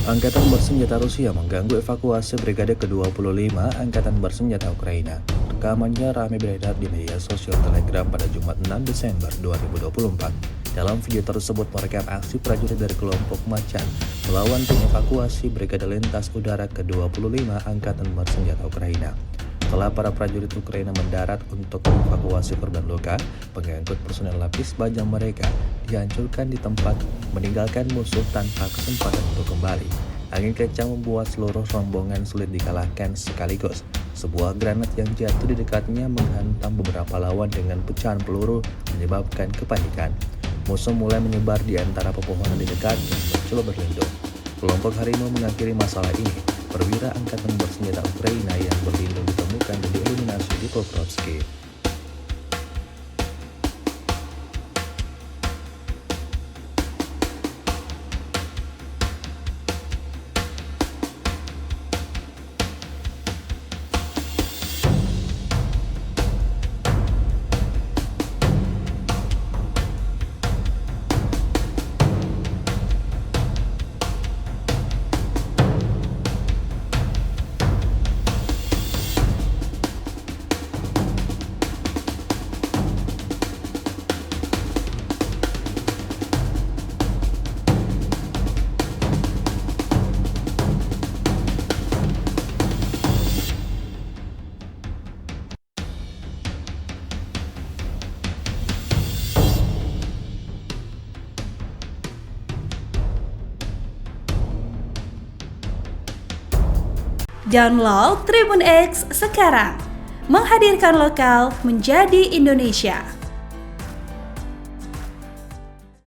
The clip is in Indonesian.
Angkatan bersenjata Rusia mengganggu evakuasi Brigade ke-25 Angkatan Bersenjata Ukraina. Rekamannya ramai beredar di media sosial Telegram pada Jumat 6 Desember 2024. Dalam video tersebut merekam aksi prajurit dari kelompok Macan melawan tim evakuasi Brigade Lintas Udara ke-25 Angkatan Bersenjata Ukraina. Setelah para prajurit Ukraina mendarat untuk mengevakuasi korban luka, pengangkut personel lapis baja mereka dihancurkan di tempat, meninggalkan musuh tanpa kesempatan untuk kembali. Angin kencang membuat seluruh rombongan sulit dikalahkan sekaligus. Sebuah granat yang jatuh di dekatnya menghantam beberapa lawan dengan pecahan peluru, menyebabkan kepanikan. Musuh mulai menyebar di antara pepohonan di dekat dan mencoba berlindung. Kelompok harimau mengakhiri masalah ini. Perwira Angkatan Bersenjata Ukraina yang berlindung ditemukan dan dieliminasi di Pokrovsky. Download Tribun X sekarang, menghadirkan lokal menjadi Indonesia.